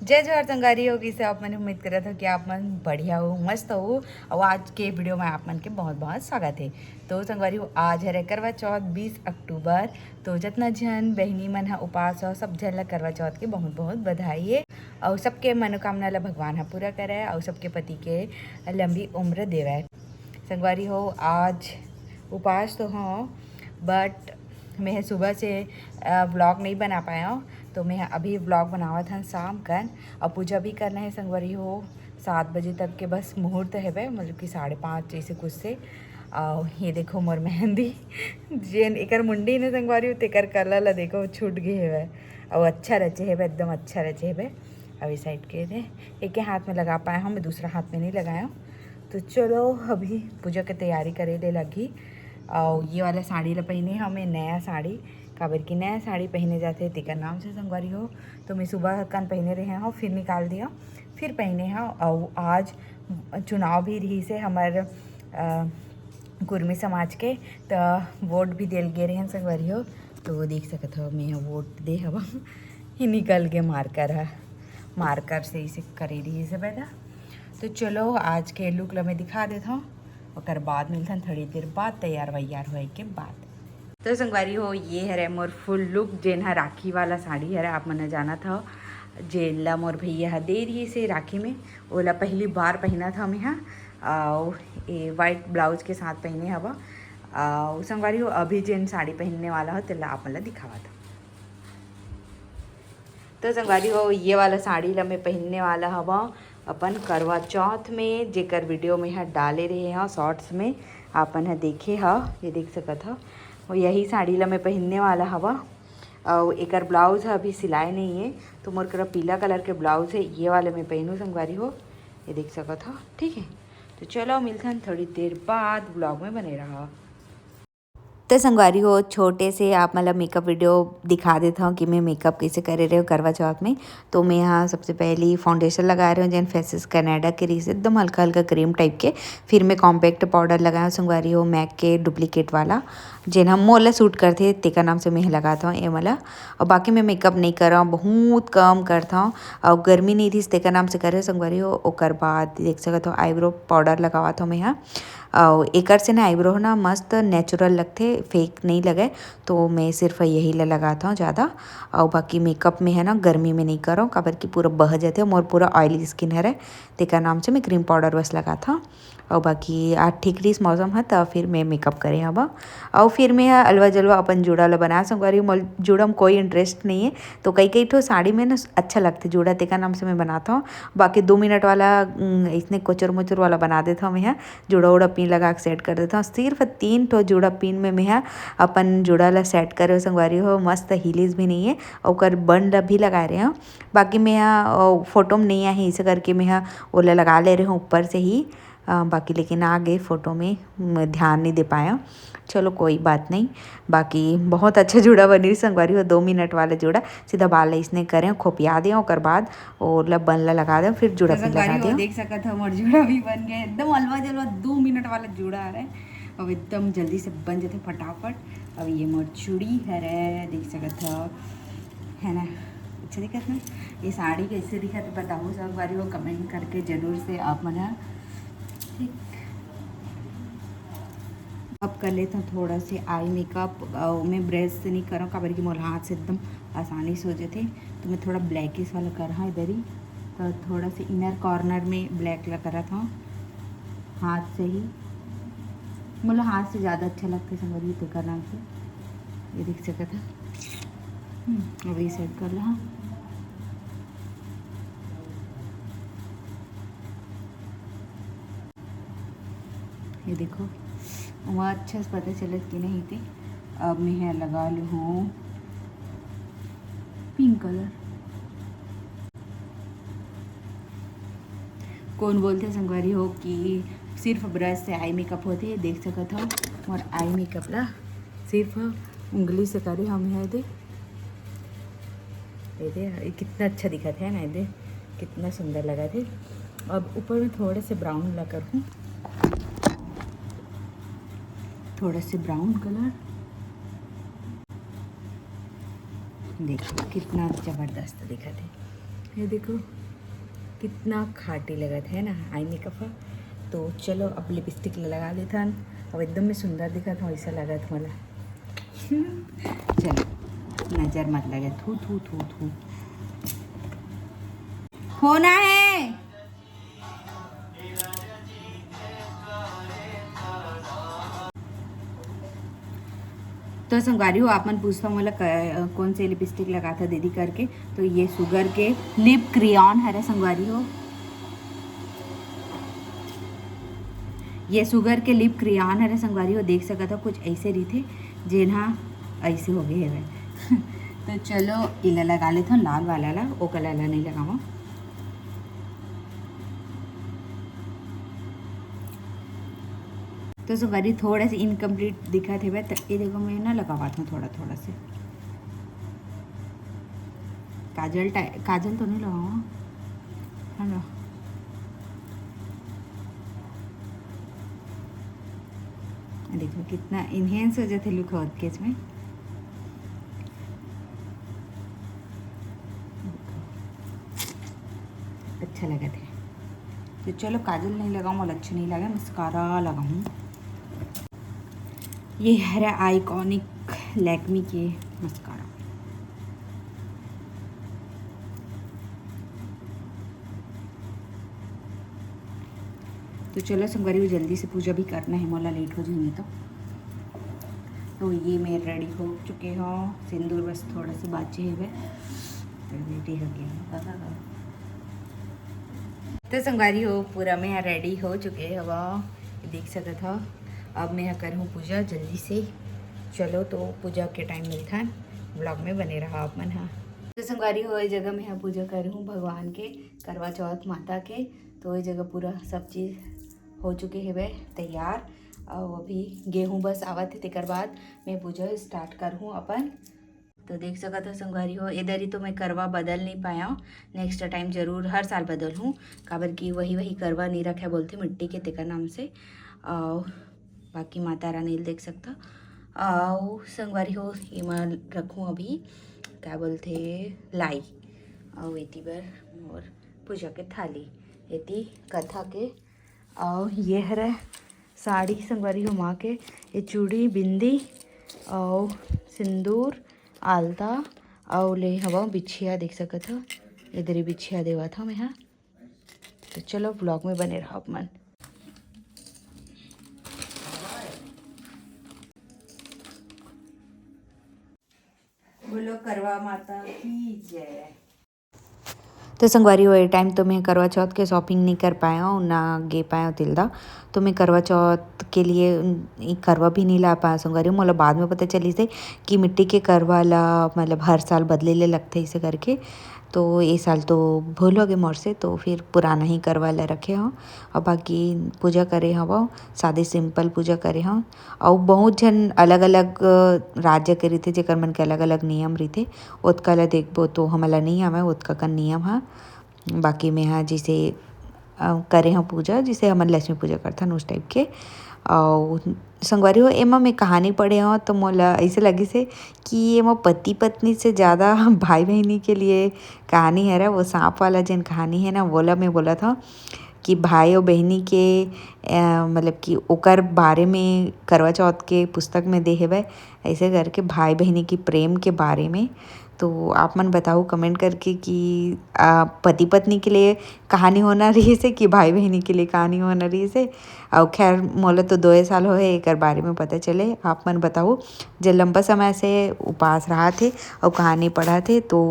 जय जोहार संगारी होगी से आप मैंने उम्मीद करा था कि आप मन बढ़िया हो मस्त हो। और आज के वीडियो में आप मन के बहुत बहुत स्वागत है। तो संगवारी हो आज है करवा चौथ 20 अक्टूबर। तो जितना जन बहनी मन है उपास हो सब जन ला करवा चौथ के बहुत बहुत बधाई है। और सबके मनोकामना ला भगवान है पूरा करे और सबके पति के लंबी उम्र देवे। संगवारी हो आज उपास तो हो बट मैं सुबह से व्लॉग नहीं बना पाया हूँ। तो मैं अभी व्लॉग बनावा था शाम का और पूजा भी करना है संगवारी हो 7 बजे तक के बस मुहूर्त है वह मतलब कि 5:30 जैसे कुछ से। और ये देखो मोर मेहंदी जेन एकर मुंडी ने संगवारी हो तेकर कलर ला देखो छूट गई है वह और अच्छा रचे है वह एकदम अच्छा रचे है वह। अभी साइड के थे एक हाथ में लगा पाया हूँ मैं दूसरा हाथ में नहीं लगाया। तो चलो अभी पूजा की तैयारी करे ले लगी। और ये वाला साड़ी ला पहने हमें नया साड़ी काबर की नया साड़ी पहने जाते तेकर नाम से संगवारी हो। तो मैं सुबह कन पहने रहे हो फिर निकाल दिया फिर पहने हो। और आज चुनाव भी रही से हमारे कुर्मी समाज के तो वोट भी दिल गए रहे संगवारी हो। तो देख सकते हो मैं वोट दे हवा ही निकल के मार्कर से इसे करे रही से पैदा। तो चलो आज के लुक ला मैं दिखा देता हूँ और बाद मिलता थोड़ी देर बाद तैयार वैयार होए के बाद। तो संगवारी हो ये है मोर फुल लुक जेन है राखी वाला साड़ी है आप मैंने जाना था जेला मोर भैया दे रही से राखी में ओला पहली बार पहना था मैं यहाँ। और ये वाइट ब्लाउज के साथ पहने हवा। और संगवारी हो अभी जेन साड़ी पहनने वाला हो तेला आप मतलब दिखावा था। तो संगवारी हो ये वाला साड़ी ला मैं पहनने वाला हवा अपन करवा चौथ में जेकर वीडियो में यहाँ डाले रहे हैं शॉर्ट्स में आपन है देखे हा ये देख सकत हा। और यही साड़ी ला मैं पहनने वाला हवा। और एक ब्लाउज है अभी सिलाई नहीं है तो मोर करा पीला कलर के ब्लाउज है ये वाले मैं पहनूँ संगवारी हो ये देख सकत हा ठीक है। तो चलो मिलते हैं थोड़ी देर बाद ब्लॉग में बने रहा। तो संगवारी हो छोटे से आप मतलब मेकअप वीडियो दिखा देता हूँ कि मैं मेकअप कैसे करे रहे हो करवा चौथ में। तो मैं यहाँ सबसे पहले फाउंडेशन लगा रही हूँ जैन फेसेस कनाडा के रीस एकदम हल्का हल्का क्रीम टाइप के। फिर मैं कॉम्पैक्ट पाउडर लगाया संगवारी हो मैक के डुप्लीकेट वाला जिन हम मोला सूट करते तेका नाम से मैं लगाता हूँ ये वाला। और बाकी मैं मेकअप नहीं कर रहा हूँ बहुत कम करता हूँ और गर्मी नहीं थी तेका नाम से करे संगवारी हो। ओकर बाद देख सकते हो आईब्रो पाउडर लगाता हूँ मैं यहाँ। और एकर से ना आईब्रो ना मस्त नेचुरल लगते फेक नहीं लगे तो मैं सिर्फ यही लगाता हूँ ज़्यादा। और बाकी मेकअप में है ना गर्मी में नहीं कर रहा हूँ काबर की पूरा बह जाते हैं मोर पूरा ऑयली स्किन है तेका नाम से मैं क्रीम पाउडर बस लगाता हूँ। और बाकी आज ठीक रही मौसम है तो फिर मैं मेकअप करे हवा। और फिर मैं अलवा जलवा अपन जूड़ा ला बना संगवारी मोल जूड़ा में कोई इंटरेस्ट नहीं है तो कई कई ठो साड़ी में ना अच्छा लगता है जूड़ा तेका नाम से मैं बनाता हूँ। बाकी 2 मिनट वाला इसने कोचर मोचर वाला बना देता हूँ मैं यहाँ जूड़ा उड़ा पिन लगा के सेट कर देता हूँ। सिर्फ 3 ठो जूड़ा पिन में मैं यहाँ अपन जूड़ा ला सेट करे संगवारी हो मस्त हिलीज भी नहीं है और बन ला भी लगा रहे हूँ। बाकी मैं यहाँ फोटो में नहीं आई इसे करके मैं यहाँ ओला लगा ले रही हूँ ऊपर से ही बाकी लेकिन आगे फ़ोटो में ध्यान नहीं दे पाया। चलो कोई बात नहीं। बाकी बहुत अच्छा जूड़ा बनी रही संगवारी हो 2 मिनट वाला जूड़ा सीधा बाल इसने करें खोपिया दिया और बाद और बन ला लगा दें फिर जूड़ा पिन लगा दिया। देख सकते हो मोर जूड़ा भी बन गया एकदम अलवा जलवा 2 मिनट वाला जूड़ा आ रहा है अब एकदम जल्दी से बन जाते फटाफट। अब ये मोर चूड़ी है देख सकते हो है ना अच्छा दिखत ना। ये साड़ी कैसे दिखा तो बताओ संगवारी हो कमेंट करके ज़रूर से आप मना ठीक। अब कर लेता हूँ थोड़ा से आई मेकअप मैं ब्रश से नहीं कर रहा हूँ काबर की मोर हाथ से एकदम आसानी से हो जाते तो मैं थोड़ा ब्लैकिश वाला कर रहा इधर ही। तो थोड़ा से इनर कॉर्नर में ब्लैक लगा रहा था हाथ से ही मतलब हाथ से ज़्यादा अच्छा लगता है संगवारी तो करना से ये देख सकते था। अभी सेट कर रहा ये देखो वहाँ अच्छा से पता चले कि नहीं थी। अब मैं है लगा लूँ हूँ पिंक कलर। कौन बोलते संगवारी हो कि सिर्फ ब्रश से आई मेकअप होते है देख सकते हो और आई मेकअप ला सिर्फ उंगली से करे हम है दे कितना अच्छा दिखा था ना दे कितना सुंदर लगा थे। अब ऊपर में थोड़े से ब्राउन लगा कर हूँ थोड़ा से ब्राउन कलर देखो कितना ज़बरदस्त दिखा थे। ये देखो कितना खाटी लगत है ना आई मेकअप। तो चलो अब लिपस्टिक लगा लेता हन। अब एकदम में सुंदर दिखा था वैसा लगा था मला। चलो नज़र मत लगे, थू थू थू थू होना है। तो संगवारी हो आप मन पूछता मला कौन से लिपस्टिक लगा था दीदी करके, तो ये शुगर के लिप क्रियॉन है संगवारी हो, ये शुगर के लिप क्रियॉन है संगवारी हो। देख सका था कुछ ऐसे रही थे जेना ऐसे हो गए है। तो चलो इला लगा लेते हैं लाल वाला ला, वो कलर ला नहीं लगावा। तो संगवारी थोड़ा सा इनकम्प्लीट दिखा थे तो ये देखो मैं ना लगावा था थोड़ा थोड़ा से काजल तो नहीं लगावा है ना। देखो कितना इन्हेंस हो जाते लुक हॉट केस में। अच्छा लगा थे। तो चलो काजल नहीं लगाऊँ और अच्छा नहीं लगा, मस्कारा लगाऊँ। ये है आइकॉनिक लैक्मी के मस्कारा। तो चलो संगवारी को जल्दी से पूजा भी करना है, मोला लेट हो जाएंगे। तो ये मैं रेडी हो चुके हो, सिंदूर बस थोड़ा सा बाचे है तो रेडी हो गया। तो संगवारी हो पूरा मैं रेडी हो चुके है, अब देख सकते था। अब मैं करूँ पूजा जल्दी से। चलो तो पूजा के टाइम मिलता है, ब्लॉग में बने रहा आप मन। हाँ तो संगवारी हो ये जगह मैं पूजा करूँ भगवान के करवा चौथ माता के। तो ये जगह पूरा सब चीज़ हो चुके है वह तैयार। और अभी गेहूँ बस आवत है, तेकर बाद मैं पूजा स्टार्ट करूँ अपन। तो देख सका था संगवारी हो इधर ही तो मैं करवा बदल नहीं पाया हूँ, नेक्स्ट टाइम ज़रूर हर साल बदल हूँ, काबर की वही करवा नहीं रखा बोलते मिट्टी के तेकर नाम से। और बाकी माता रानी देख सकता। और संगवारी हो ये मैं रखूँ अभी क्या बोलते लाई, और एती बर और पूजा के थाली एती कथा के। और ये है साड़ी संगवारी हो माँ के, ये चूड़ी बिंदी और सिंदूर आलता और ले हवा बिछिया देख सकत हो, इधर ही बिछिया देवा था मैं। हाँ तो चलो ब्लॉग में बने रहो मन। बोलो करवा माता की जय। तो संगवारी हो टाइम तो मैं करवा चौथ के शॉपिंग नहीं कर पाया हूँ ना गे पाया हूँ तिलदा। तो मैं करवा चौथ के लिए करवा भी नहीं ला पाया संगवारी हो। मतलब बाद में पता चली से कि मिट्टी के करवा ला मतलब हर साल बदले ले लगते इसे करके। तो ये साल तो भूल हो गए मोर से, तो फिर पुराना ही करवा ला रखे हों। और बाकी पूजा करे हवा सादे सिंपल पूजा करे हों। और बहुत जन अलग अलग राज्य के रीते जेकर मन के अलग अलग नियम रीते ओतका ला देखबो तो हमला नहीं आवे ओतका का नियम हाँ। बाकी में हाँ जैसे करे हाँ पूजा जैसे हमन लक्ष्मी पूजा करथन उस टाइप के। और संगवारी हो एमा मैं कहानी पढ़े हो तो मोला ऐसे लगी से कि एमा पति पत्नी से ज़्यादा भाई बहनी के लिए कहानी है। वो सांप वाला जन कहानी है ना बोला मैं बोला था कि भाई और बहनी के मतलब कि ओकर बारे में करवा चौथ के पुस्तक में दे है ऐसे करके भाई बहनी की प्रेम के बारे में। तो आप मन बताओ कमेंट करके कि पति पत्नी के लिए कहानी होना रही से कि भाई बहनी के लिए कहानी होना रही से। और खैर मोला तो 2 साल हो एक बारे में पता चले, आप मन बताओ जो लंबा समय से उपास रहा थे और कहानी पढ़ा थे तो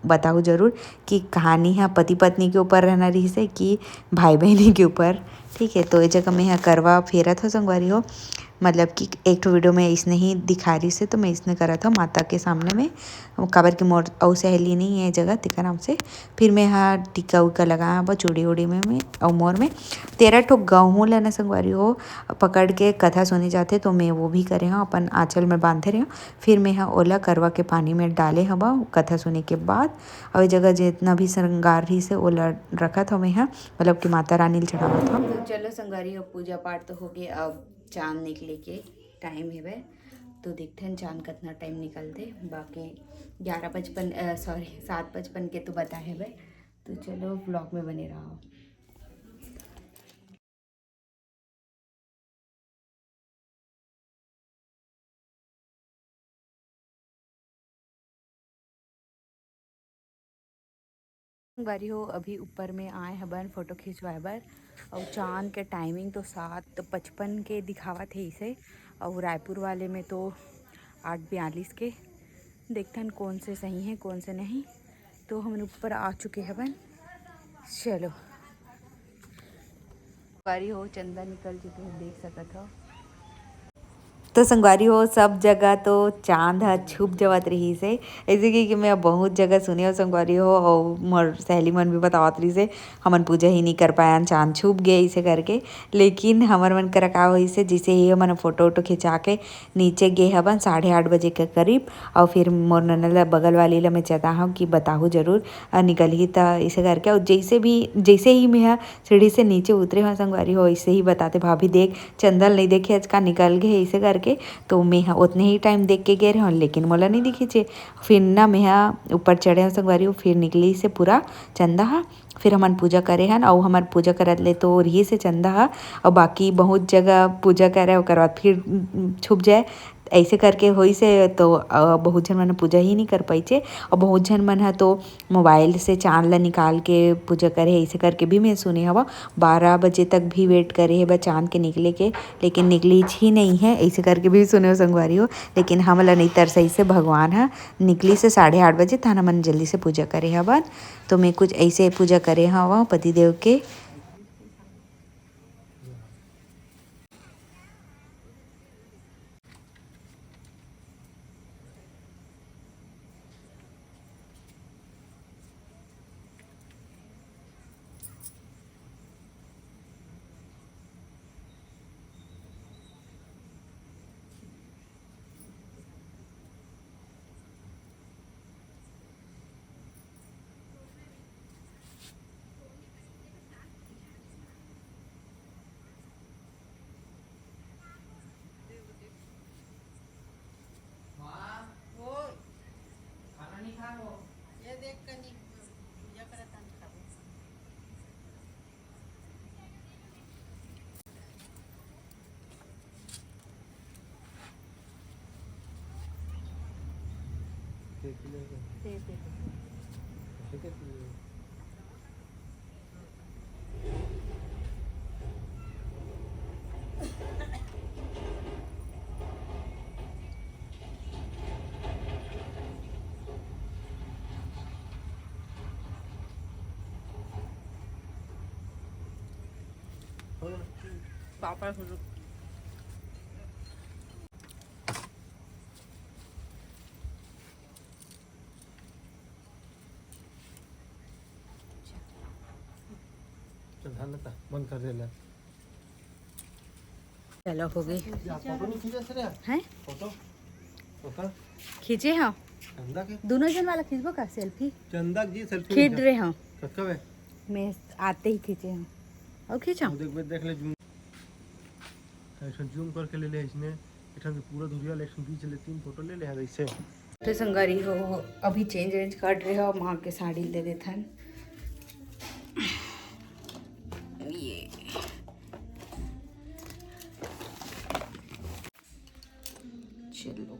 बताओ ज़रूर कि कहानी है पति पत्नी के ऊपर रहना रही से कि भाई बहनी के ऊपर। ठीक है तो ये जगह मैं यहाँ करवा फेरा था संगवारी हो, मतलब कि एक तो वीडियो में इसने ही दिखा रही से तो मैं इसने करा था माता के सामने में काबर की मोर और सहेली नहीं है जगह तिका नाम से। फिर मैं यहाँ टीका उका लगाया बा चूड़ी उड़ी में और मोर में 13 ठो गेहूँ लेना संगवारी हो पकड़ के कथा सुनी जाते तो मैं वो भी करे हाँ अपन आंचल में बांधे रहे। फिर मैं यहाँ ओला करवा के पानी में डाले हवा कथा सुने के बाद। और जगह जितना भी श्रृंगार रही से ओला रखा था मैं यहाँ मतलब कि माता रानी चढ़ावा था। तो चलो संगवारी हो पूजा पाठ तो हो गया, अब चाँद निकले के टाइम है वह। तो देखते हैं चाँद कितना टाइम निकलते, बाकी 11:55 सॉरी 7:55 के तो बता है वह। तो चलो ब्लॉग में बने रहो। बारी हो अभी ऊपर में आए हबन फोटो खिंचवाए बर और चांद के टाइमिंग तो 7:55 के दिखावा थे इसे और रायपुर वाले में तो 8:42 के। देखते हैं कौन से सही हैं कौन से नहीं। तो हम ऊपर आ चुके हैं बन। चलो बारी हो चंदा निकल चुके हैं देख सकत हो। तो संगवारी हो सब जगह तो चांद ह छुप जवत रही से ऐसे कि मैं बहुत जगह सुने हो संगवारी हो और मोर सहेली मन भी बतावत रही से हमन पूजा ही नहीं कर पाया चांद छुप गए इसे करके। लेकिन हमर मन करा का हुई से जिसे ही हमन फोटो वोटो खिंचा के नीचे गए हवन 8:30 बजे के करीब। और फिर मोर ननद बगल वाली ला मैं चेता हूँ कि बताहूँ जरूर निकल ही था इसे करके। और जैसे ही मैं सीढ़ी से नीचे उतरे हुआ संगवारी हो ऐसे ही बताते भाभी देख चंदल नहीं देखे आज का निकल गए इसे करके। तो मैं उतने ही टाइम देख के गए रहे लेकिन मोला नहीं दिखी चे। फिर ना मैं ऊपर चढ़े हूँ संगवारी फिर निकली से पूरा चंदा हा। फिर हमन पूजा करे हन और हमार पूजा करत ले तो रही से चंदा हा और बाकी बहुत जगह पूजा करे ओकर बाद फिर छुप जाए ऐसे करके होई से। तो बहुत जन मन पूजा ही नहीं कर पाई चे और बहुत जन मन है तो मोबाइल से चांद ला निकाल के पूजा करे ऐसे करके भी मैं सुने हवा। 12 बजे तक भी वेट करे है चांद के निकले के लेकिन निकली ही नहीं है ऐसे करके भी सुने हो संगवारी हो। लेकिन हमला नहीं तरस से भगवान है निकली से 8:30 बजे थाना मन जल्दी से पूजा करे हवन। तो मैं कुछ ऐसे पूजा करे हवा पतिदेव के। पापा बंद कर देला। चलो हो गई हैं फोटो खींचे हाँ चंदा के दोनों जन वाला खींचबो का सेल्फी चंदा जी सेल्फी खींच रहे हाँ कब है मैं आते ही खींचे हाँ और खींचा देख ले जूम ऐसा जूम करके ले इसने इठन से पूरा दूरिया लेकिन बीच ले 3 फोटो ले है ऐसे। तो संगारी हो अभी चेंज कर रहे हो माँ के साड़ी ले देते हैं ये चलो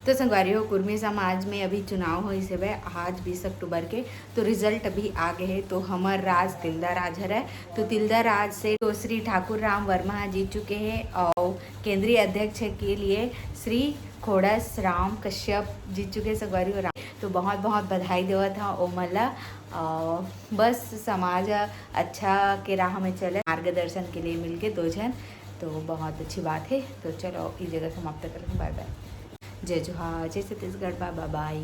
तो संगवारी हो कुर्मी समाज में अभी चुनाव हो इसे वे आज 20 अक्टूबर के। तो रिजल्ट अभी आ गए है। तो हमार राज तिल्दा राज है तो तिल्दा राज से तो श्री ठाकुर राम वर्मा जीत चुके हैं और केंद्रीय अध्यक्ष के लिए श्री खोड़स राम कश्यप जीत चुके संगवारी हो राम। तो बहुत बहुत बधाई देवा था ओमला बस समाज अच्छा के राह में चले मार्गदर्शन के लिए मिलके 2 जन। तो बहुत अच्छी बात है। तो चलो इस जगह समाप्त करें। Bye bye. जय जोहार जय छत्तीसगढ़ बाय बाय।